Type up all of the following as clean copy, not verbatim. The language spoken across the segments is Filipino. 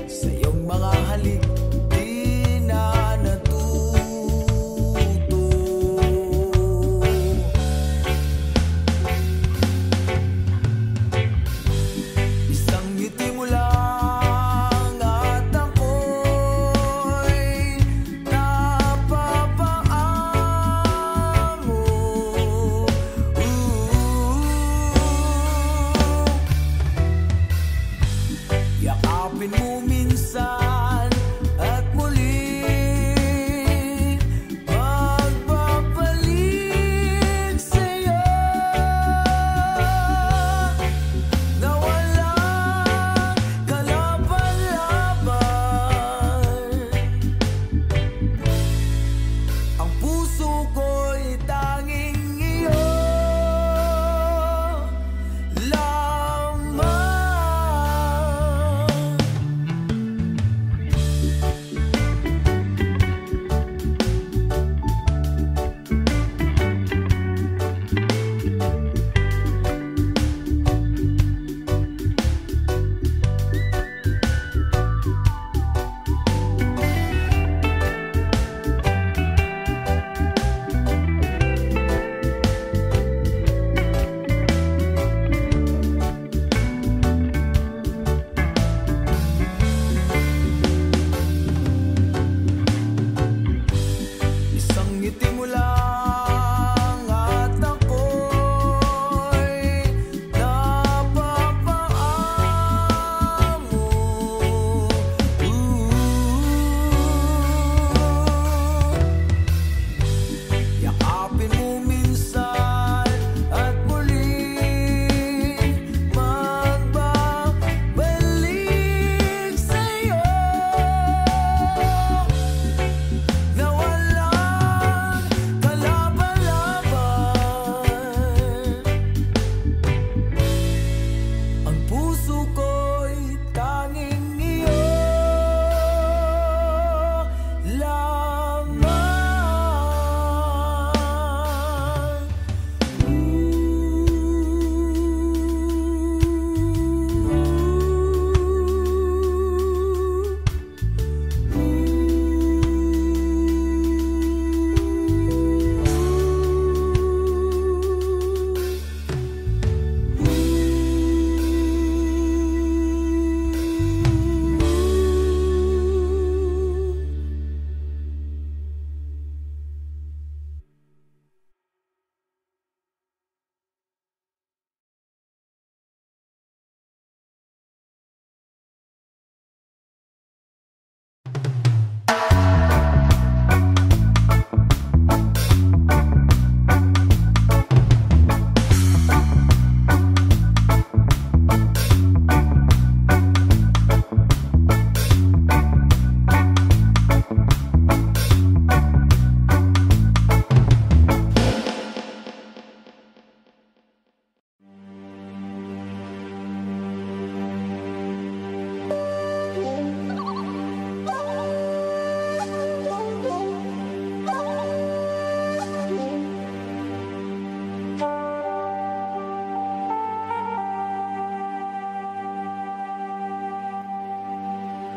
Sa iyong mga halik, di na natutunan.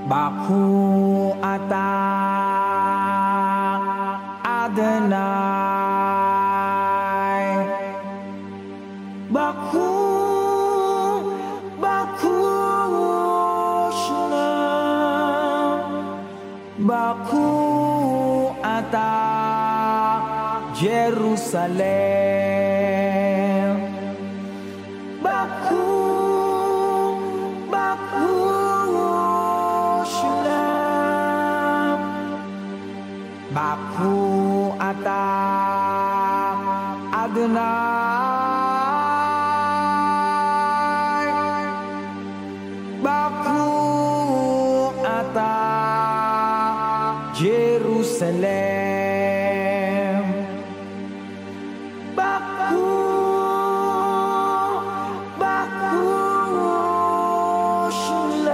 Baku ata Adonai. Baku, Baku Shalom. Baku ata Jerusalem. Baku, Baku Shalom. Baku ata Adonai. Baku ata Jerusalem. Baku, Baku Shalom.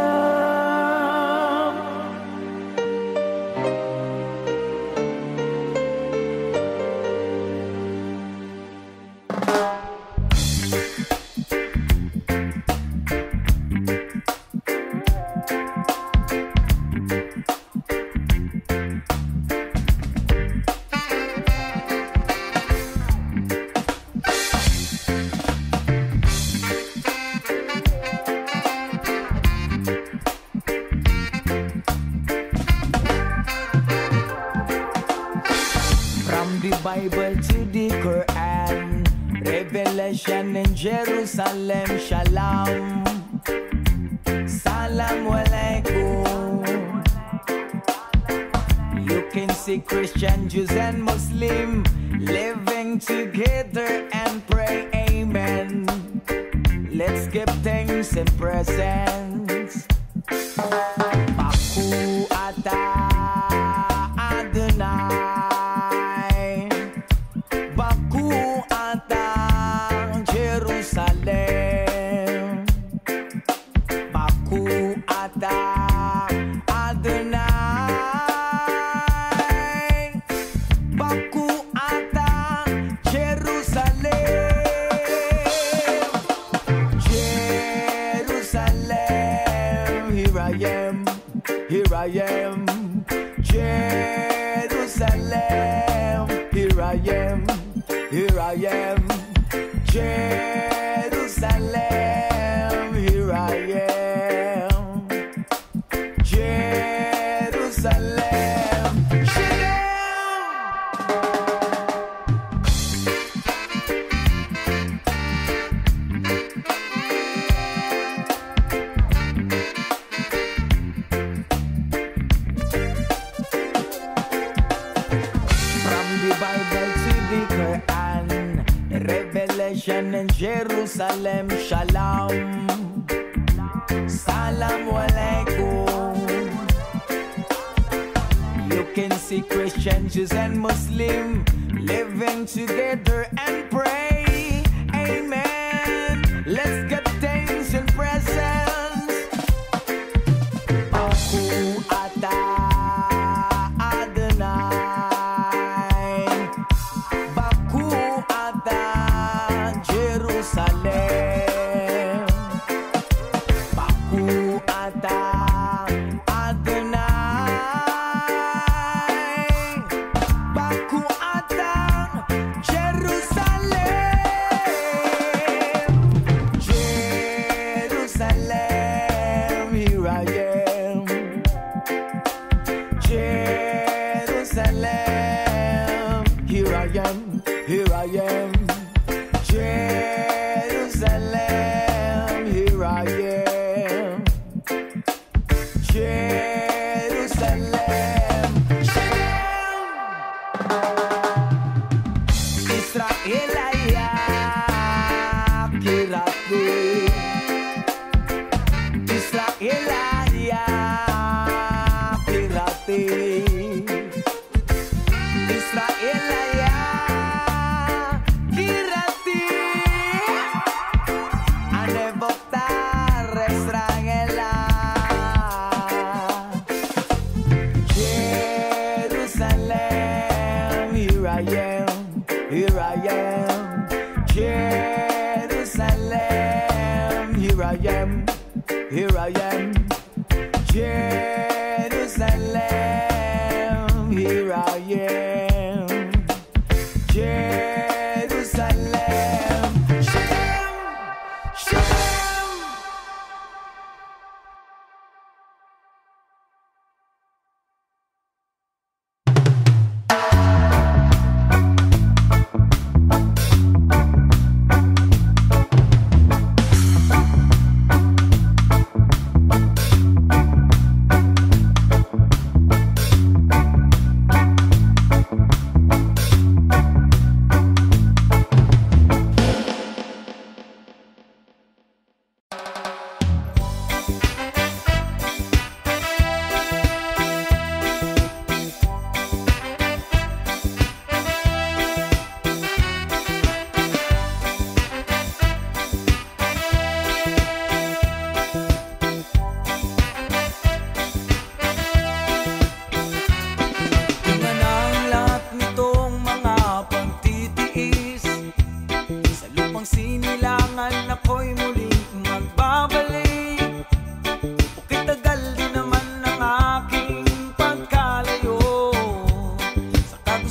From the Bible to the Quran, Revelation in Jerusalem, Shalom, Salam Alaikum. You can see Christian, Jews and Muslim living together and pray Amen. Let's give thanks and presents. Baku ata Adonai. Baku ata Jerusalem. Baku ata Adonai. Baku ata Jerusalem. Jerusalem, here I am, here I am. Jerusalem, here I am, here I am. Jerusalem, here I am. Jerusalem, from the Bible to the Quran, Revelation in Jerusalem, Shalom, Salam Alaikum. You can see Christian, Jews and Muslim living together and pray Amen. Let's get thanks and presents. Baku ata Adonai. Baku ata Jerusalem. Baku ata Adonai. Baku ata Jerusalem. Jerusalem, here I am. Jerusalem, here I am, here I am. Jerusalem, here I am. Jerusalem, Israelaya kiratu. Israelaya kirati. Israelaya kirati. Ane votar Israela. Jerusalem, here I am, here I am. Jerusalem, here I am, here I am. Jerusalem.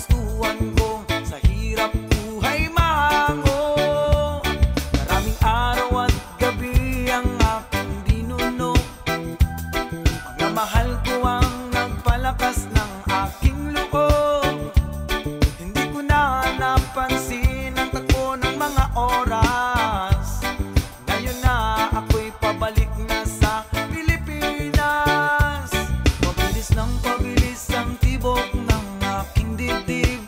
kagustuhan ko, sa hirap buhay mahango. Maraming araw at gabi ang aking binuno, mga mahal ko ang nagpalakas ng aking loob. Hindi ko na napansin ang takbo ng mga oras. Ngayon na ako'y pabalik na sa Pilipinas. Pabilis ng pabilis ang tibok ng aking dibdib.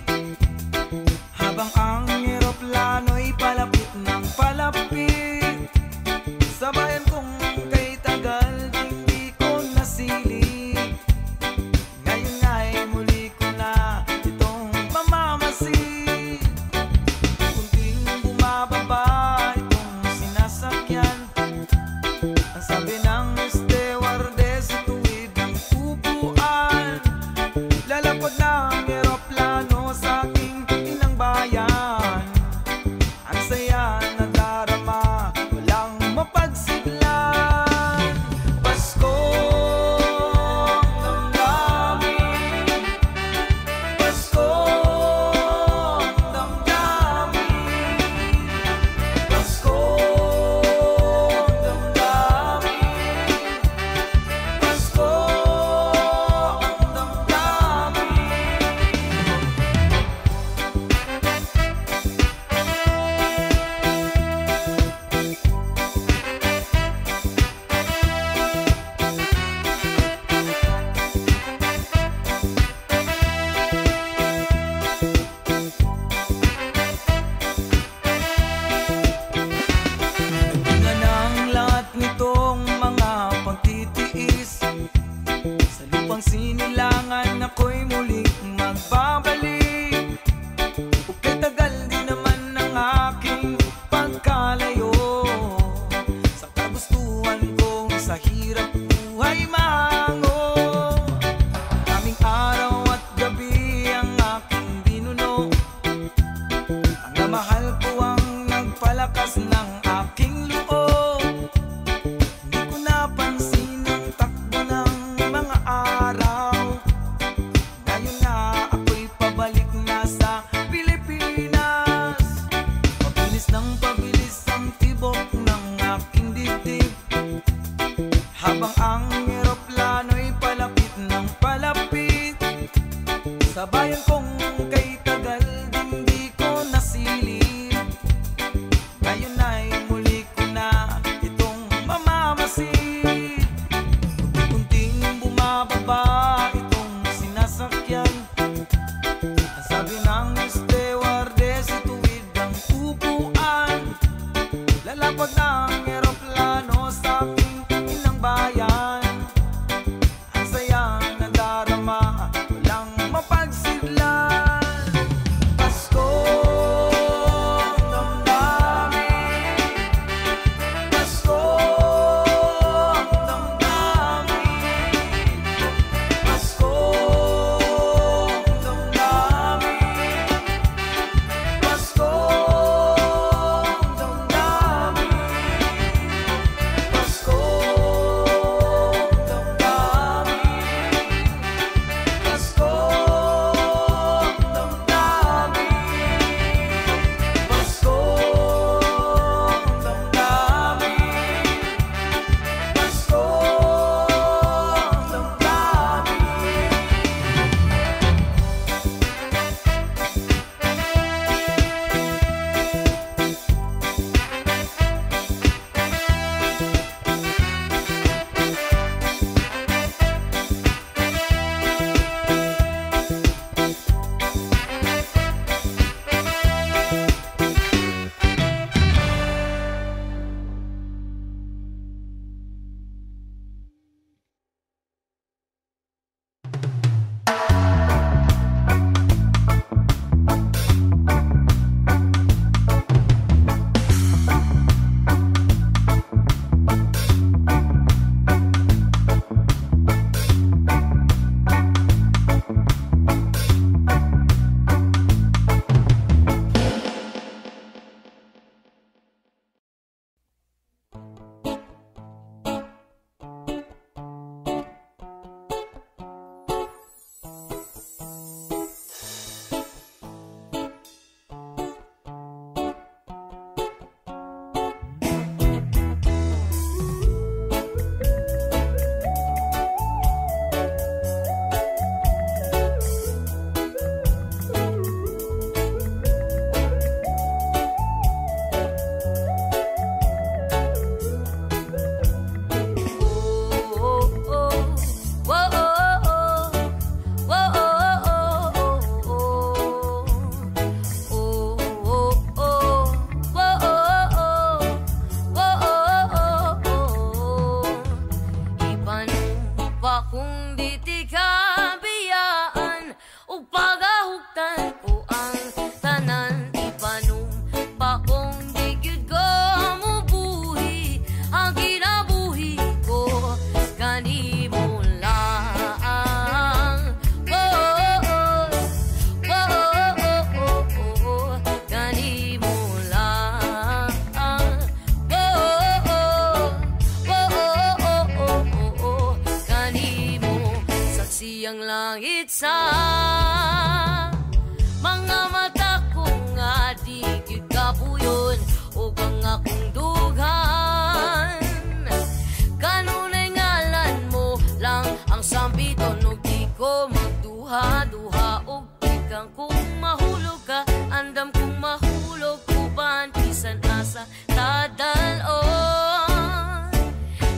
andam kung mahulog ka, andam kung mahulog uban bisan asa tadalon.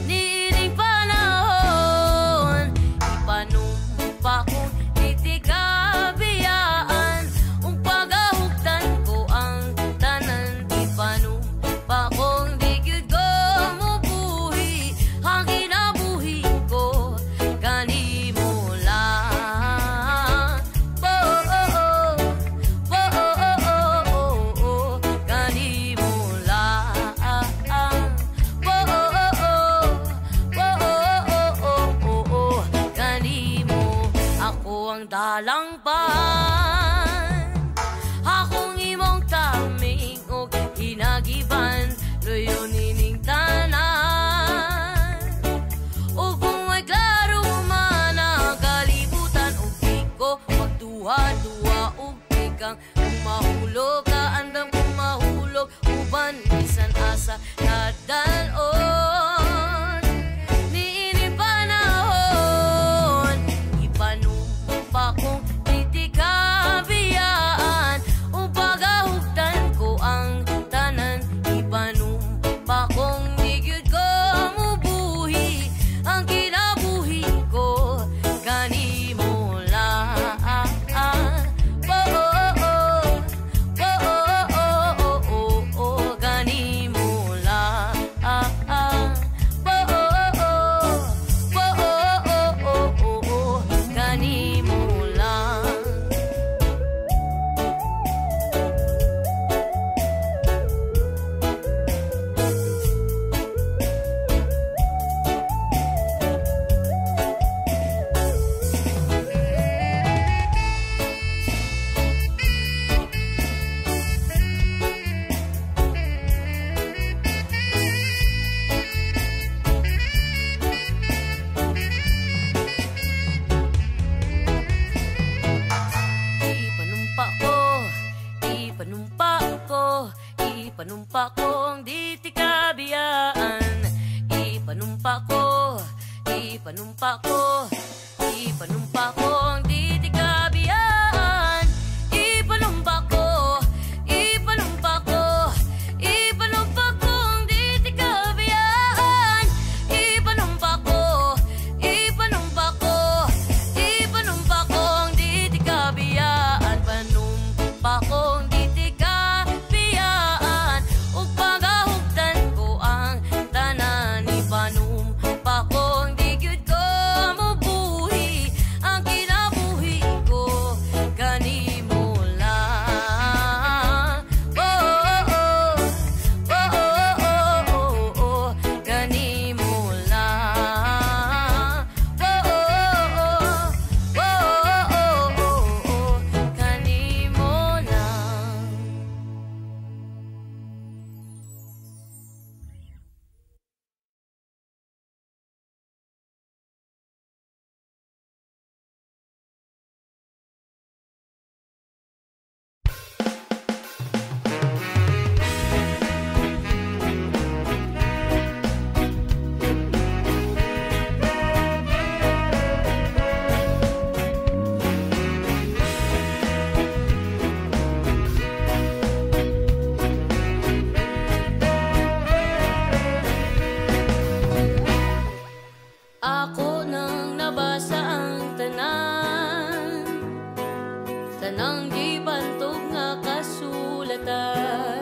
Niining panahon ipanumpa kong itigabiyaan, pagahugtan ko ang tanan ipanumpa kong di gyud ko mubuhi, ang kinabuhi ko kanimo lang. Kanimo lang. Kanimo ako ang dalangpan, akong imong taming og hinagiban, luyo nining tanan. O kung may klaro man ang kalibutan, og di ko magduha-duha og ikang kung mahulog ka, andam kung mahulog uban bisan asa nadalon. Niining panahon ipanumpa kong itigabiyaan, pagahugtan ko ang tanan ipanumpa kong di gyud ko mubuhi, ang kinabuhi ko kanimo lang. Kanimo lang. Kanimo lang. Ipanumpa kong di tikabiyaan, ipanumpa kong di tikabiyaan, ipanumpa kong di tikabiyaan, ipanumpa kong di tikabiyaan, panumpa kong di tikabiyaan, ug pagahugtan ko ang tanan ipanumpa kong di gyud ko mubuhi, ang kinabuhi ko kanimo lang. Kanimo lang. Kanimo lang. Ako nang nabasa ang tanang di bantog nga kasulatan.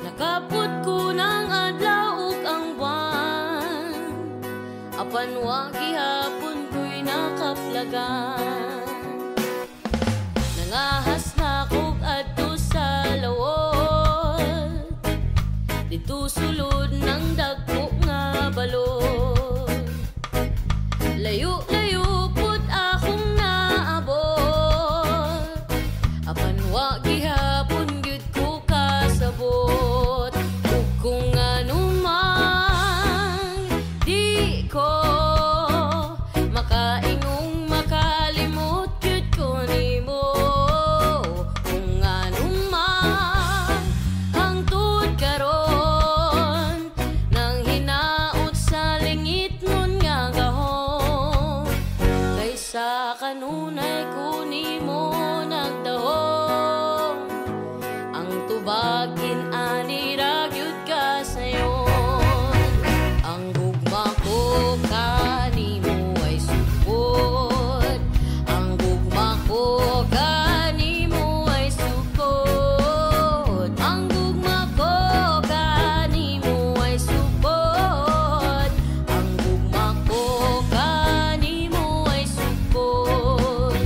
Nakaput ko ng adlaw ug ang buwan, apan wa gihapon ko'y nakaplagan. Nangahas na kog adto sa lawot, dito sulod ng dagko nga balot. Layo-layo pud akong naabot, apan wa gihapon gyud ko kasabot. Ug kung anumang di ko makaingong makalimot gyud ko nimo. Kung anumang hangtod karon nang hinaot sa lingit nun nga gahom, kaysa kanunay ko nimo tubagin ani ragyud ka sayon. Ang gugma ko kanimo ay sukod. Ang gugma ko kanimo ay sukod. Ang gugma ko kanimo ay sukod. Ang gugma ko kanimo ay sukod.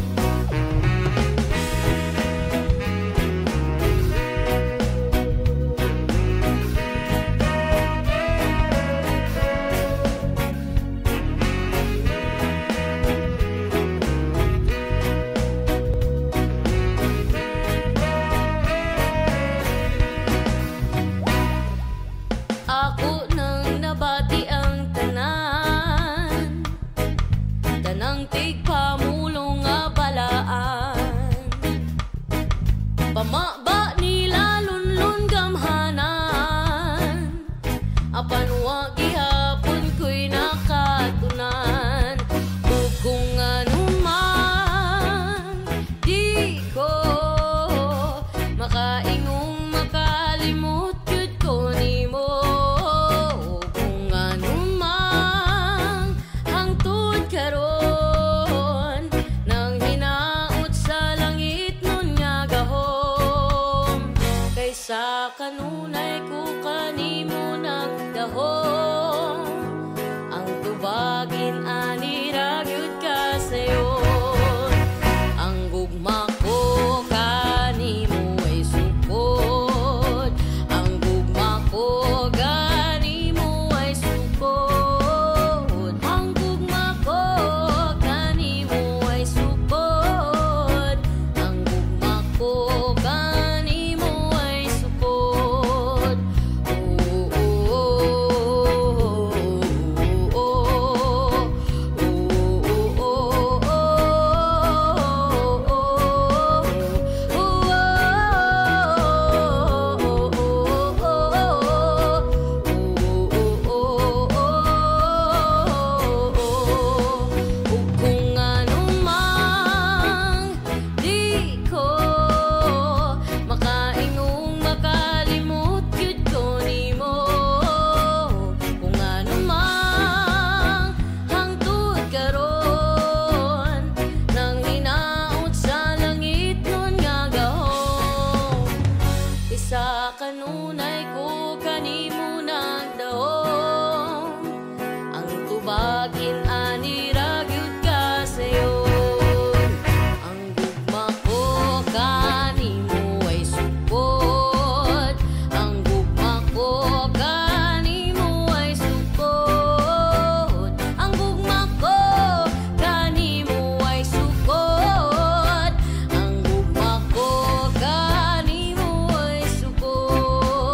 Ako nang nabati ang tanan, tanang tigpamulong nga balaan. Pamaba nila lunlun gamhanan, apan wa gihapon ko'y nakatunan. O kung anuman di ko makaingong makalimot yun ko nimo. O kung anumang hangtod karon nang hinaot sa langit nun nga gahom. Kaysa kanunay ko kanimo nagdahom. Ang tubagin ani ragyud ka sayon. Ang gugma ko kanimo ay sukod. Ang gugma ko kanimo ay sukod. Ang gugma ko kanimo ay sukod. Ang gugma ko kanimo ay sukod. Kung anumang di ko makaingong makalimot yun ko nimo. Kung anumang hangtod karon nang hinaot sa langit nun nga gahom. Isa kanunay ko kanimo nagdahom. Ang tubagin ani ragyud ka sayon. Ang gugma ko kanimo ay sukod. Ang gugma ko kanimo ay sukod. Ang gugma ko kanimo ay sukod. Ang gugma ko kanimo ay sukod.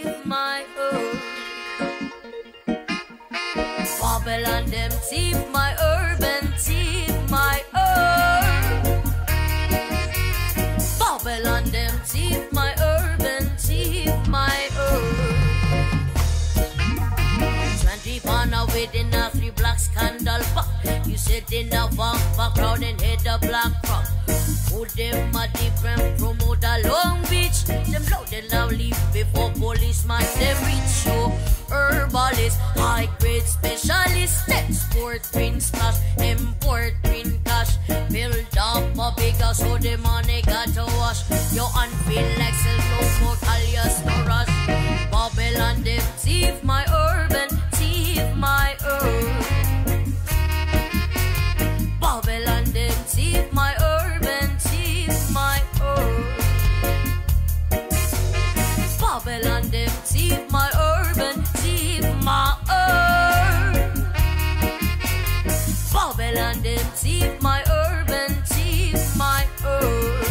thief my herb. Babylon them thief my herb and thief my herb. Babylon them thief my herb and thief my herb. 20 pound within a 3 black scandal pop. You sit in the background and hit the black crop. Who them a different promote a Long Beach. Them loud and loud leave before policeman them reach you. Herbalist, high grade specialist, export green stash, import green cash. Build up a bigger so the money got to wash. Your unfeel like sell no more alias no rush. Babylon them thief my herb and thief my herb. Babylon them thief my herb and thief my herb. Babylon them thief my herb and thief my herb. Babylon them thief my herb and thief my herb.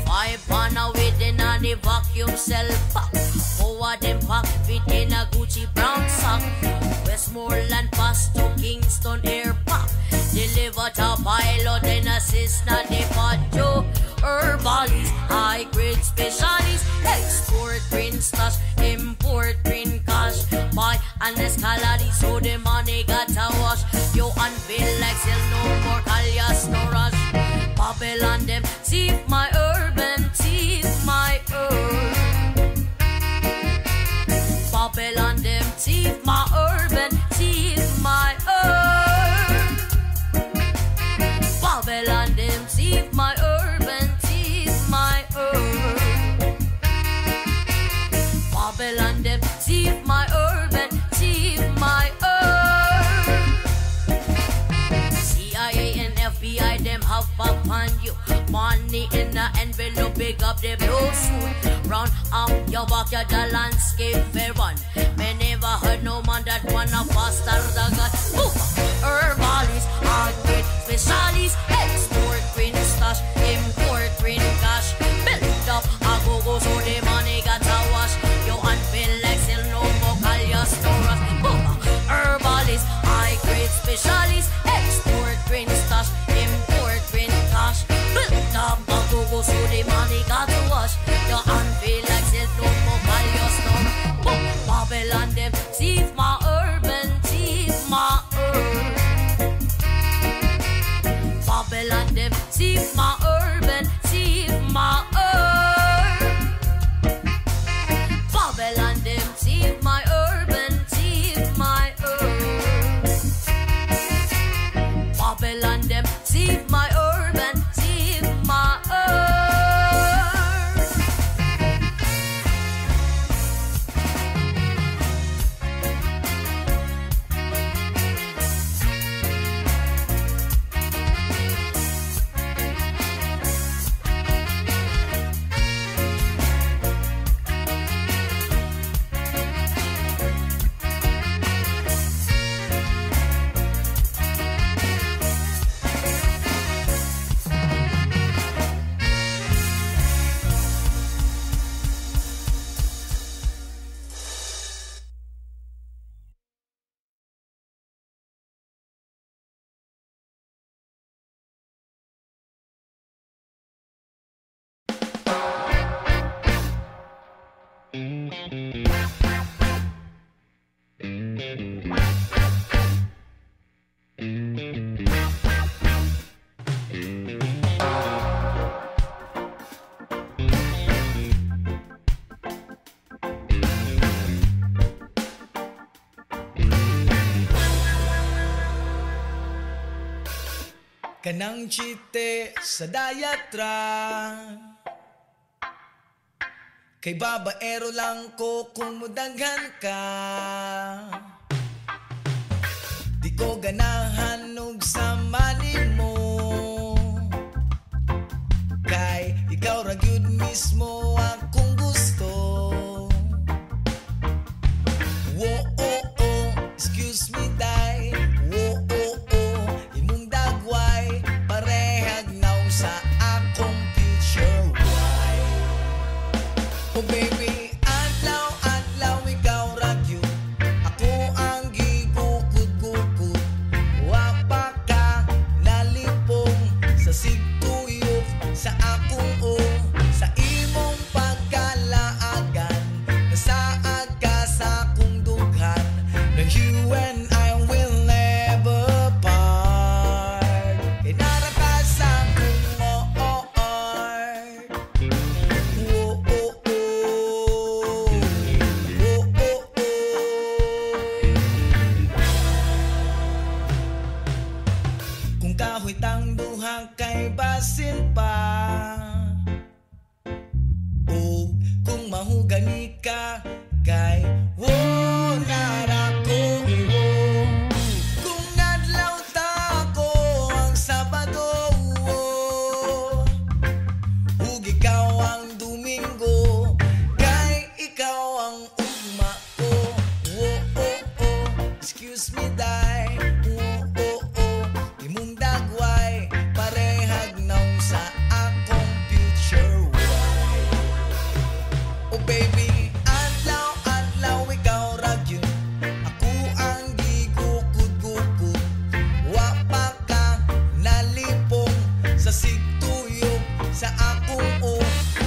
5 pound within a the vacuum cell pack. 4 of them pack fit in a Gucci brown sack. Westmoreland pass to Kingston Air Park. Deliver to pilot and assist na the pacho. Herbalist, high grade specialist, export green stash, import green cash. Buy and escalade so the money got to wash. You unveil like sell no more alias no rush. Babylon them thief my herb and thief my herb. Babylon them thief my herb and thief my herb. Babylon them thief my herb and thief my herb. Babylon them thief my herb and thief my herb. CIA and FBI them have upon you. Money in the envelope, big up the blue suit. Round up your backyard, the landscape fair run. Me never heard no man that wanna faster the gun. Herbalist, hard grade specialist, export green stash, import green cash. Build up a go-go so the money got to wash. You unveil like sell no more alias no rush. Herbalist, high grade specialist, export green stash, import green cash. Build up a go-go so the money got to wash. You unveil like sell no more alias no rush. Babylon them thief my herb and thief my herb. Babylon them thief my herb and thief my herb. Babylon them thief my herb and thief my herb. Babylon them thief my herb and thief my herb. Kanang chite sa dayatra, kay babaero lang ko kung mudaghan ka. Di ko ganahan og samanin mo, kay ikaw ra gyud mismo akong gusto. Whoa, oh, oh, excuse me, day. Whoa, oh, oh, imong dagway parehag naw sa akong future. Why? Oh, baby, kung mahugani ka kay narako. Kung nadlaw ta ko ang Sabado ug ikaw ang Domingo, kay ikaw ang ugma ko. Excuse me day, imong dagway parehag naw sa akong future wife. Oh baby, adlaw ikaw ragyo, ako ang gigukod-gukod. Wa pa ka nalipong sa sigtuyok sa akong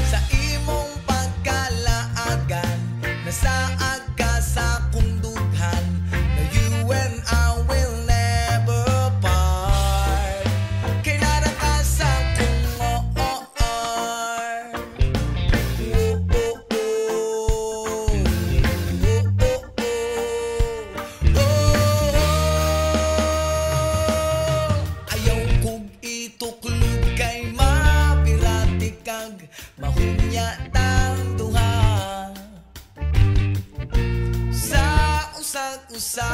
sa imong pagkalaagan. Nasaag ka sa akong dughan, na you and I will never part. Kay nara ka sa akong ayaw kog ituklog kay mapirati kag mahunya tang duha. Sa usag-usa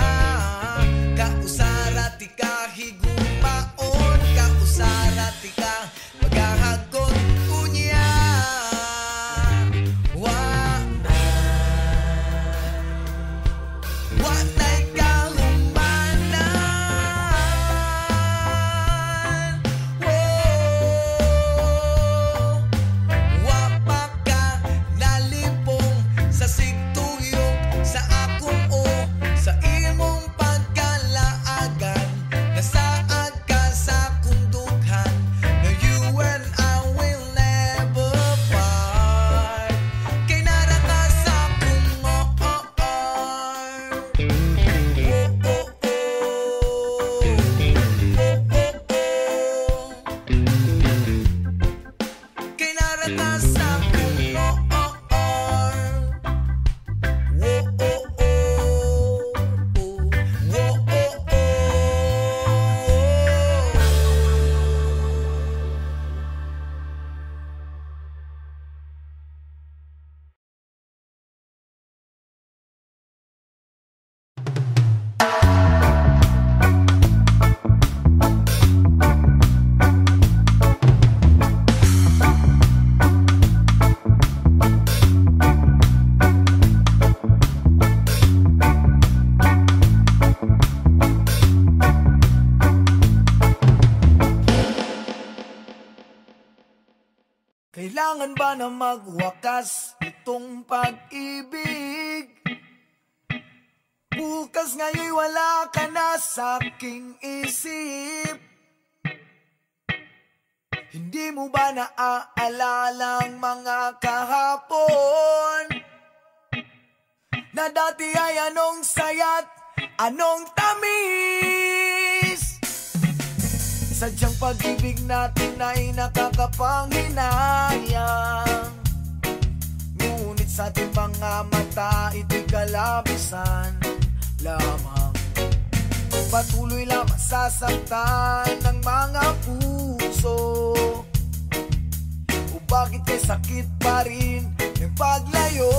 kausarati ka higumaon, kausarati ka maghahagon unya. Wanay kahumanan, wa pa ka nalipong sa sigtuyok sa akong sa imong pagkalaagan. Nasaag ka sa akong dughan, na you and I will never part. Kay nara ka sa akong kay nara ka sa akong kailangan ba na magwakas itong pag-ibig? Bukas ngayon'y wala ka na sa aking isip. Hindi mo ba naaalala ang mga kahapon na dati ay anong saya't anong tamis? Sadyang pag-ibig natin ay nakakapanghinayang, ngunit sa ating mga mata ito'y kalabisan lamang. Patuloy lang masasaktan ng mga puso, o bakit kay sakit pa rin ng paglayo?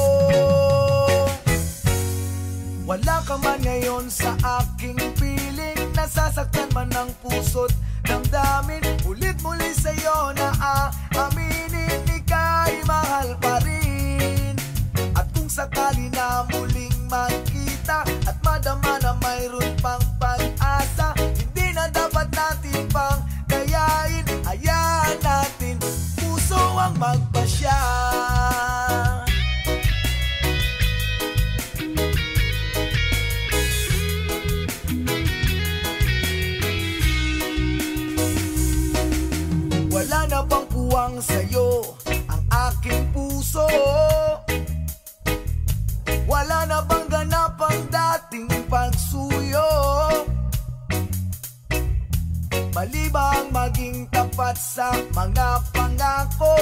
Wala ka man ngayon sa aking piling, nasasaktan man ng puso't damdamin. Ulit muli sa'yo na aaminin, ika'y mahal pa rin. At kung sakali na muling magkita at madama na mayroon pang pag-asa, hindi na dapat natin pang kayain. Hayaan natin puso ang magpasya. Wala na bang kuwang sa'yo ang aking puso? Wala na bang ganap ang dating pagsuyo? Mali ba ang maging tapat sa mga pangako?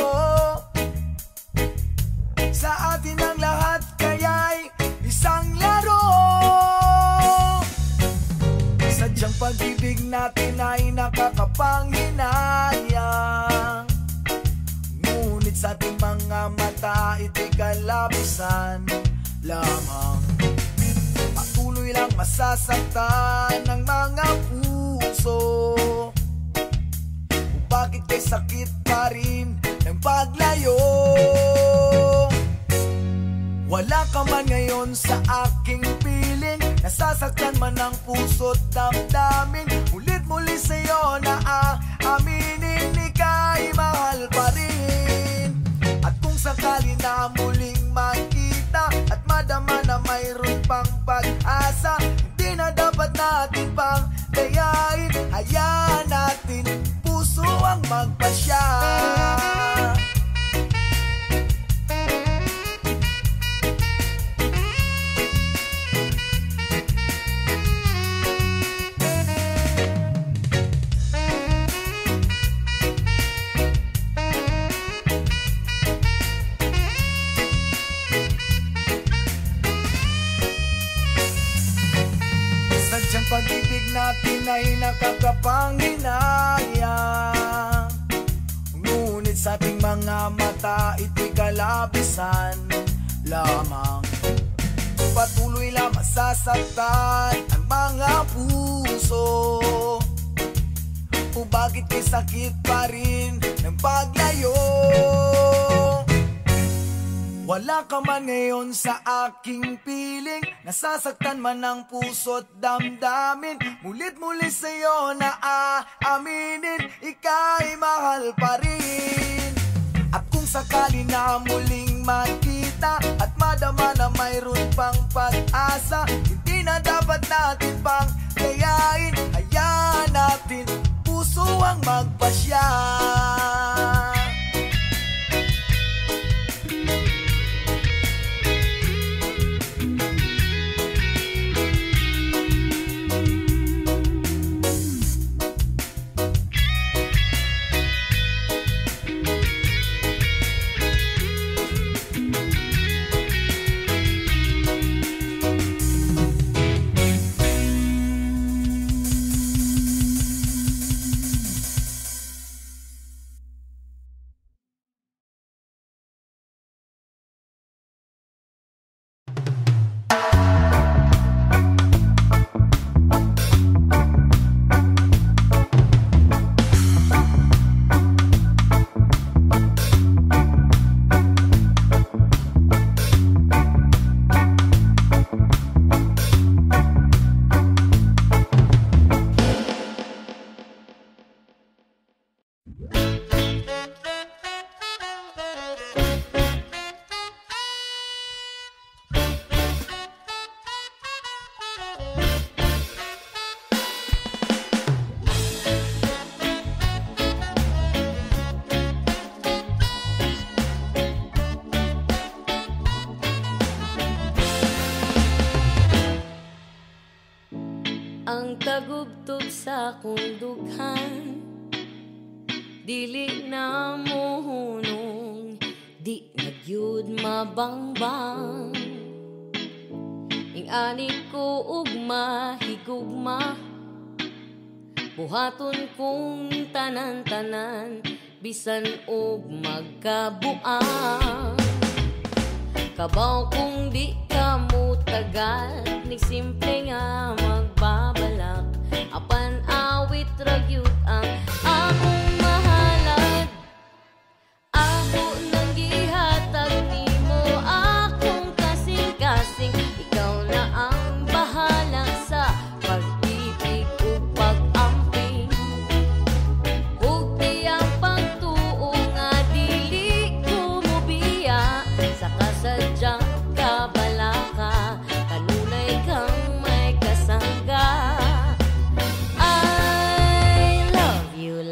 Sa atin ang lahat kaya'y isang laro. Sadyang pag-ibig natin ay nakakapanghinayang, ngunit sa ating mga mata ito'y kalabisan lamang. Patuloy lang masasaktan ng mga puso. Kung bakit kay sakit pa rin ng paglayo. Wala ka man ngayon sa aking piling, nasasaktan man ang puso't damdamin. Ulit-muli sa'yo na aaminin, ika'y mahal pa rin. At kung sakali na muling makita at madama na mayroon pang pag-asa, hindi na dapat natin pang dayain. Hayaan natin puso ang magpasya. Sadyang pag-ibig natin ay nakakapanginayang, ngunit sa ating mga mata ito'y kalabisan lamang. Patuloy lang masasaktan ang mga puso. O bakit may sakit pa rin ng paglayo. Wala ka man ngayon sa aking piling, nasasaktan man ang puso't damdamin. Mulit-muli sa'yo na aaminin, ika'y mahal pa rin. At kung sakali na muling makita at madama na mayroon pang pag-asa, hindi na dapat natin pang kayain. Hayaan natin puso ang magpasya. Ang tagubtog sa akong dughan, dili na mohunong, di nagyud mabangbang. Ing ani ko ugma higugma, buhaton kong tanan-tanan, bisan og magkabuang. Kabaw kung di ka mo tagal, ni simple nga magbabalak, apan awit ragyud ang akong mahalad. Ako nang gihatag nimo akong kasing-kasing, ikaw na ang bahala sa pag-ibig ug pag-amping. Ug tiyang pagtuo nga dili ko mobiya sa kasadyang kabalaka, kanunay kang may kasangga. I love you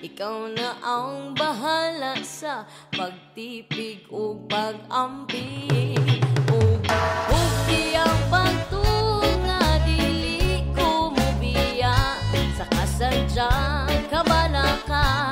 Ikaw na ang bahala sa pagtipig o pag-ampi. Ug ang pagtunga dili ko mubiya sa kasadyang kabala ka.